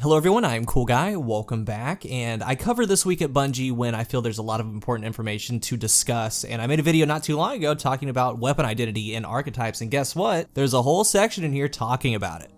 Hello everyone, I'm CoolGuy, welcome back, and I cover This Week at Bungie when I feel there's a lot of important information to discuss, and I made a video not too long ago talking about weapon identity and archetypes, and guess what? There's a whole section in here talking about it.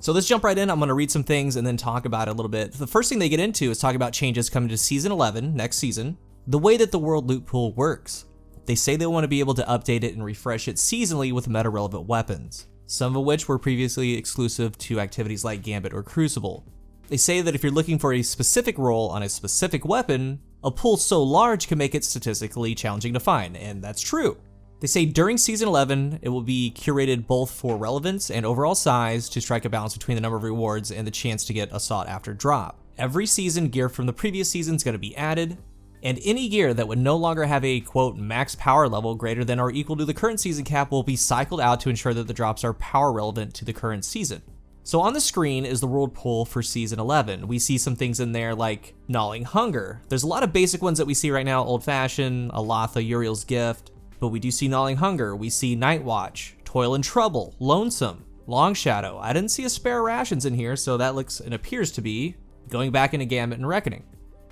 So let's jump right in. I'm going to read some things and then talk about it a little bit. The first thing they get into is talking about changes coming to Season 11, next season, the way that the world loot pool works. They say they want to be able to update it and refresh it seasonally with meta-relevant weapons, some of which were previously exclusive to activities like Gambit or Crucible. They say that if you're looking for a specific role on a specific weapon, a pool so large can make it statistically challenging to find, and that's true. They say during Season 11, it will be curated both for relevance and overall size to strike a balance between the number of rewards and the chance to get a sought-after drop. Every season, gear from the previous season is going to be added, and any gear that would no longer have a, quote, max power level greater than or equal to the current season cap will be cycled out to ensure that the drops are power relevant to the current season. So on the screen is the world pool for Season 11. We see some things in there like Gnawing Hunger. There's a lot of basic ones that we see right now, Old Fashioned, Alatha, Uriel's Gift, but we do see Gnawing Hunger, we see Night Watch, Toil and Trouble, Lonesome, Long Shadow. I didn't see a Spare Rations in here, so that looks and appears to be going back into Gambit and Reckoning.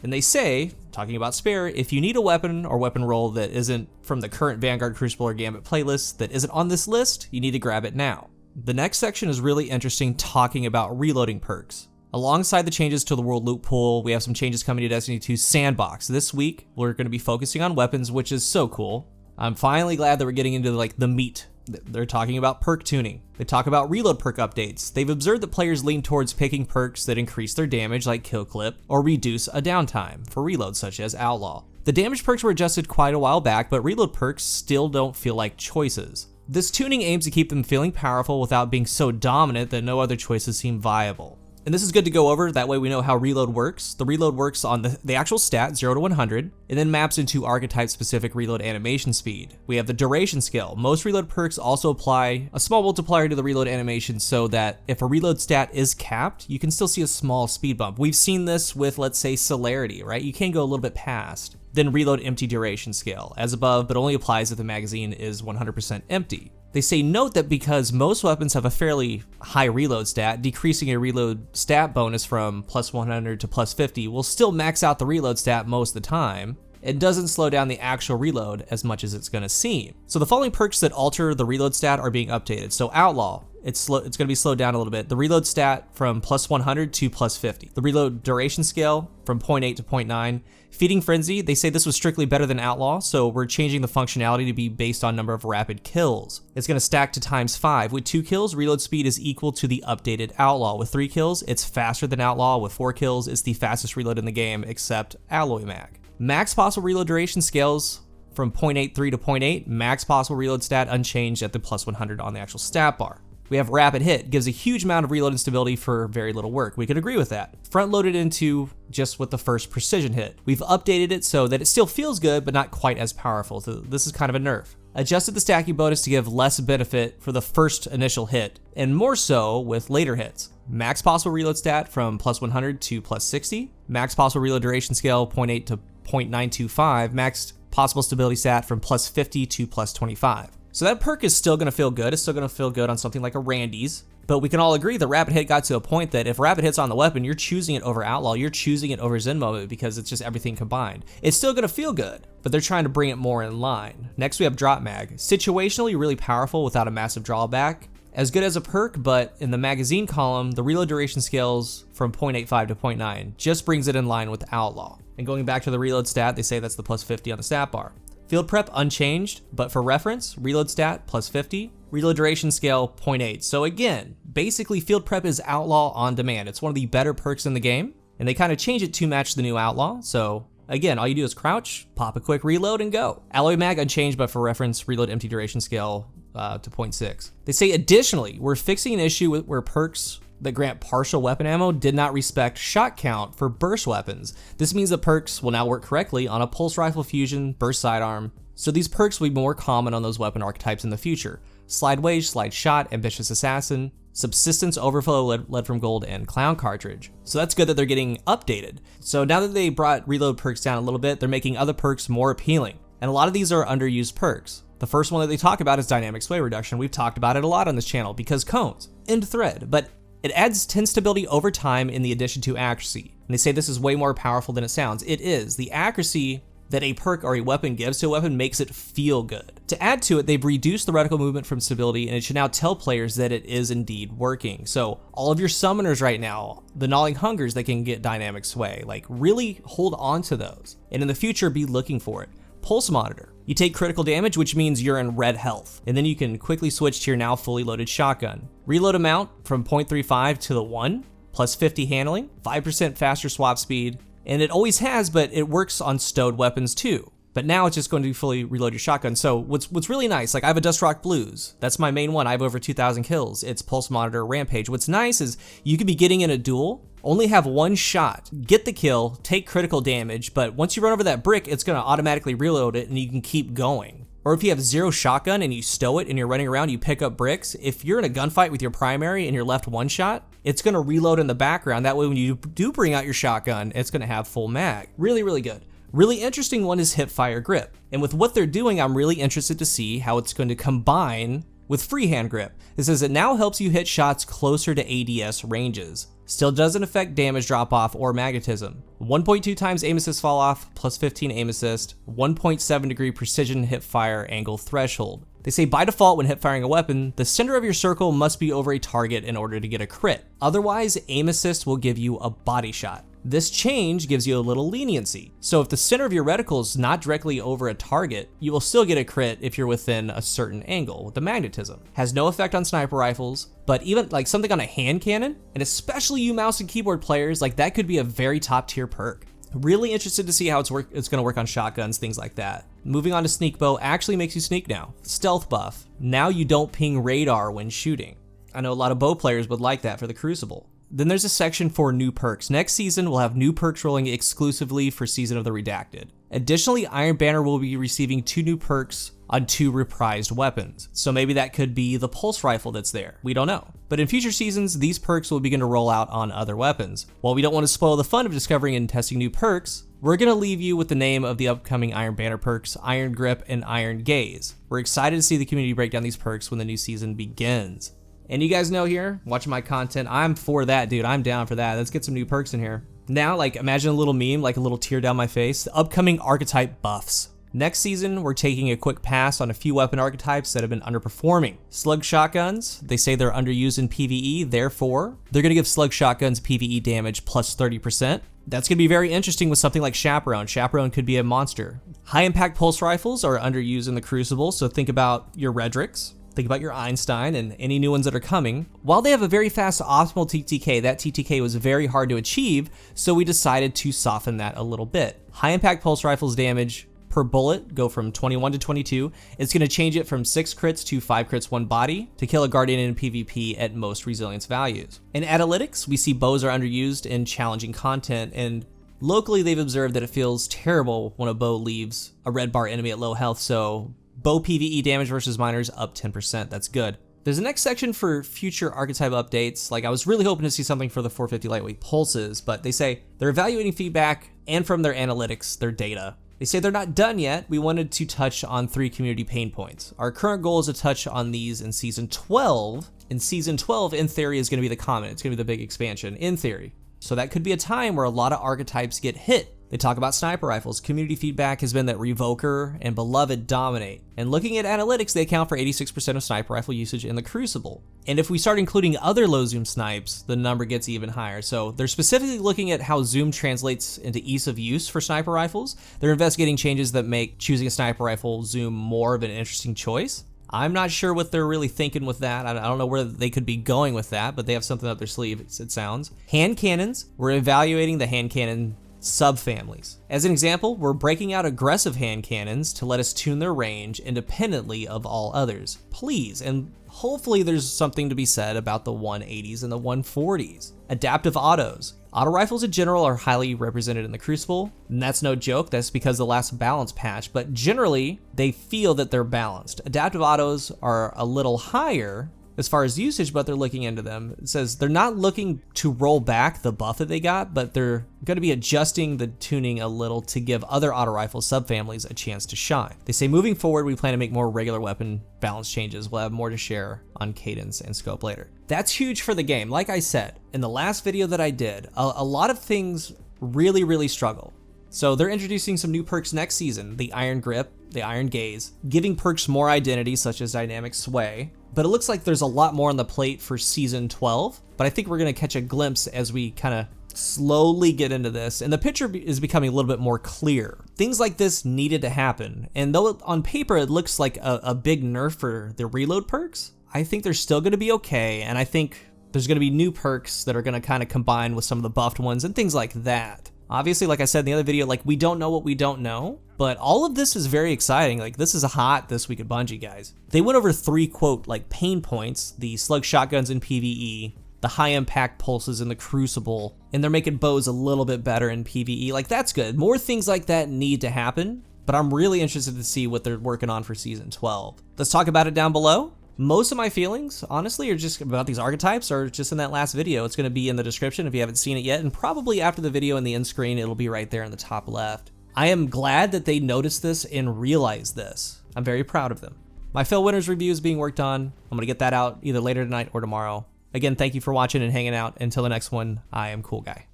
And they say, talking about Spare, if you need a weapon or weapon role that isn't from the current Vanguard, Crucible, or Gambit playlist that isn't on this list, you need to grab it now. The next section is really interesting, talking about reloading perks. Alongside the changes to the world loot pool, we have some changes coming to Destiny 2 Sandbox. This week, we're going to be focusing on weapons, which is so cool. I'm finally glad that we're getting into like the meat. They're talking about perk tuning. They talk about reload perk updates. They've observed that players lean towards picking perks that increase their damage like kill clip or reduce a downtime for reloads such as Outlaw. The damage perks were adjusted quite a while back, but reload perks still don't feel like choices. This tuning aims to keep them feeling powerful without being so dominant that no other choices seem viable. And this is good to go over, that way we know how reload works. The reload works on the actual stat, 0 to 100, and then maps into archetype-specific reload animation speed. We have the duration scale. Most reload perks also apply a small multiplier to the reload animation so that if a reload stat is capped, you can still see a small speed bump. We've seen this with, let's say, celerity, right? You can go a little bit past. Then reload empty duration scale, as above, but only applies if the magazine is 100% empty. They say note that because most weapons have a fairly high reload stat, decreasing a reload stat bonus from plus 100 to plus 50 will still max out the reload stat most of the time. It doesn't slow down the actual reload as much as it's going to seem. So the following perks that alter the reload stat are being updated. So Outlaw, it's going to be slowed down a little bit. The reload stat from plus 100 to plus 50. The reload duration scale from 0.8 to 0.9. Feeding Frenzy, they say this was strictly better than Outlaw, so we're changing the functionality to be based on number of rapid kills. It's going to stack to ×5. With 2 kills, reload speed is equal to the updated Outlaw. With 3 kills, it's faster than Outlaw. With 4 kills, it's the fastest reload in the game, except Alloy Mag. Max possible reload duration scales from 0.83 to 0.8. Max possible reload stat unchanged at the plus 100 on the actual stat bar. We have Rapid Hit, gives a huge amount of reload and stability for very little work. We could agree with that. Front loaded into just with the first precision hit. We've updated it so that it still feels good, but not quite as powerful. So this is kind of a nerf. Adjusted the stacking bonus to give less benefit for the first initial hit, and more so with later hits. Max possible reload stat from plus 100 to plus 60. Max possible reload duration scale 0.8 to 0.925. Max possible stability stat from plus 50 to plus 25. So that perk is still going to feel good. It's still going to feel good on something like a Randy's. But we can all agree that Rapid Hit got to a point that if Rapid Hit's on the weapon, you're choosing it over Outlaw, you're choosing it over Zen Moment because it's just everything combined. It's still going to feel good, but they're trying to bring it more in line. Next we have Drop Mag. Situationally really powerful without a massive drawback. As good as a perk, but in the magazine column, the reload duration scales from 0.85 to 0.9 just brings it in line with Outlaw. And going back to the reload stat, they say that's the plus 50 on the stat bar. Field Prep unchanged, but for reference, reload stat plus 50, reload duration scale 0.8. So again, basically Field Prep is Outlaw on demand. It's one of the better perks in the game, and they kind of change it to match the new Outlaw. So again, all you do is crouch, pop a quick reload, and go. Alloy Mag unchanged, but for reference, reload empty duration scale to 0.6. They say additionally, we're fixing an issue where perks that grant partial weapon ammo did not respect shot count for burst weapons. This means that perks will now work correctly on a pulse rifle fusion, burst sidearm, so these perks will be more common on those weapon archetypes in the future. Slide Wage, Slide Shot, Ambitious Assassin, Subsistence, Overflow, Lead from Gold, and Clown Cartridge. So that's good that they're getting updated. So now that they brought reload perks down a little bit, they're making other perks more appealing. And a lot of these are underused perks. The first one that they talk about is Dynamic Sway Reduction. We've talked about it a lot on this channel because cones, end thread, but It adds 10 stability over time in the addition to accuracy. And they say this is way more powerful than it sounds. It is. The accuracy that a perk or a weapon gives to a weapon makes it feel good. To add to it, they've reduced the reticle movement from stability, and it should now tell players that it is indeed working. So all of your summoners right now, the Gnawing Hungers that can get dynamic sway, like really hold on to those. And in the future, be looking for it. Pulse monitor. You take critical damage, which means you're in red health, and then you can quickly switch to your now fully loaded shotgun. Reload amount from 0.35 to the 1, plus 50 handling, 5% faster swap speed, and it always has, but it works on stowed weapons too. But now it's just going to fully reload your shotgun. So what's really nice, like I have a Dust Rock Blues. That's my main one. I have over 2,000 kills. It's Pulse Monitor Rampage. What's nice is you could be getting in a duel, only have one shot, get the kill, take critical damage, but once you run over that brick, it's gonna automatically reload it and you can keep going. Or if you have 0 shotgun and you stow it and you're running around, you pick up bricks, if you're in a gunfight with your primary and you're left one shot, it's gonna reload in the background. That way when you do bring out your shotgun, it's gonna have full mag. Really, really good. Really interesting one is Hipfire Grip. And with what they're doing, I'm really interested to see how it's going to combine with Freehand Grip. It says it now helps you hit shots closer to ADS ranges. Still doesn't affect damage drop off or magnetism. 1.2 times aim assist fall off, plus 15 aim assist, 1.7 degree precision hip fire angle threshold. They say by default when hip firing a weapon, the center of your circle must be over a target in order to get a crit. Otherwise, aim assist will give you a body shot. This change gives you a little leniency. So if the center of your reticle is not directly over a target, you will still get a crit if you're within a certain angle with the magnetism. Has no effect on sniper rifles, but even like something on a hand cannon, and especially you mouse and keyboard players, like that could be a very top tier perk. Really interested to see how it's gonna work on shotguns, things like that. Moving on to Sneak Bow actually makes you sneak now. Stealth buff. Now you don't ping radar when shooting. I know a lot of bow players would like that for the Crucible. Then there's a section for new perks. Next season, we'll have new perks rolling exclusively for Season of the Redacted. Additionally, Iron Banner will be receiving 2 new perks on 2 reprised weapons. So maybe that could be the pulse rifle that's there. We don't know. But in future seasons, these perks will begin to roll out on other weapons. While we don't want to spoil the fun of discovering and testing new perks, we're going to leave you with the name of the upcoming Iron Banner perks, Iron Grip and Iron Gaze. We're excited to see the community break down these perks when the new season begins. And you guys know here, watching my content, I'm for that, dude. I'm down for that. Let's get some new perks in here. Now, like, imagine a little meme, like a little tear down my face. The upcoming archetype buffs. Next season, we're taking a quick pass on a few weapon archetypes that have been underperforming. Slug shotguns, they say they're underused in PvE, therefore, they're gonna give slug shotguns PvE damage plus 30%. That's gonna be very interesting with something like Chaperone. Chaperone could be a monster. High impact pulse rifles are underused in the Crucible, so think about your Redricks. Think about your Einstein and any new ones that are coming. While they have a very fast optimal TTK, that TTK was very hard to achieve, so we decided to soften that a little bit. High impact pulse rifles damage per bullet go from 21 to 22. It's gonna change it from 6 crits to 5 crits 1 body to kill a Guardian in PvP at most resilience values. In analytics, we see bows are underused in challenging content, and locally they've observed that it feels terrible when a bow leaves a red bar enemy at low health, so bow PvE damage versus miners up 10%, that's good. There's a next section for future archetype updates. Like I was really hoping to see something for the 450 lightweight pulses, but they say they're evaluating feedback and from their analytics, their data. They say they're not done yet. We wanted to touch on 3 community pain points. Our current goal is to touch on these in season 12. And season 12 in theory is gonna be the common. It's gonna be the big expansion in theory. So that could be a time where a lot of archetypes get hit. They talk about sniper rifles. Community feedback has been that Revoker and Beloved dominate. And looking at analytics, they account for 86% of sniper rifle usage in the Crucible. And if we start including other low zoom snipes, the number gets even higher. So they're specifically looking at how zoom translates into ease of use for sniper rifles. They're investigating changes that make choosing a sniper rifle zoom more of an interesting choice. I'm not sure what they're really thinking with that. I don't know where they could be going with that, but they have something up their sleeve, it sounds. Hand cannons, we're evaluating the hand cannon subfamilies. As an example, we're breaking out aggressive hand cannons to let us tune their range independently of all others. Please, and hopefully there's something to be said about the 180s and the 140s. Adaptive autos. Auto rifles in general are highly represented in the Crucible, and that's no joke, that's because of the last balance patch, but generally they feel that they're balanced. Adaptive autos are a little higher, as far as usage, but they're looking into them. It says they're not looking to roll back the buff that they got, but they're going to be adjusting the tuning a little to give other auto rifle subfamilies a chance to shine. They say moving forward, we plan to make more regular weapon balance changes. We'll have more to share on cadence and scope later. That's huge for the game. Like I said, in the last video that I did, a lot of things really struggle. So they're introducing some new perks next season, the Iron Grip, the Iron Gaze, giving perks more identity such as Dynamic Sway, but it looks like there's a lot more on the plate for season 12, but I think we're gonna catch a glimpse as we kind of slowly get into this, and the picture is becoming a little bit more clear. Things like this needed to happen, and though on paper it looks like a big nerf for the reload perks, I think they're still gonna be okay, and I think there's gonna be new perks that are gonna kind of combine with some of the buffed ones and things like that. Obviously, like I said in the other video, like we don't know what we don't know, but all of this is very exciting. Like this is hot this week at Bungie, guys. They went over 3 quote like pain points, the slug shotguns in PvE, the high impact pulses in the Crucible, and they're making bows a little bit better in PvE. Like that's good. More things like that need to happen, but I'm really interested to see what they're working on for season 12. Let's talk about it down below. Most of my feelings, honestly, are just about these archetypes are just in that last video. It's going to be in the description if you haven't seen it yet, and probably after the video in the end screen, it'll be right there in the top left. I am glad that they noticed this and realized this. I'm very proud of them. My Phil Winters review is being worked on. I'm going to get that out either later tonight or tomorrow. Again, thank you for watching and hanging out. Until the next one, I am CoolGuy.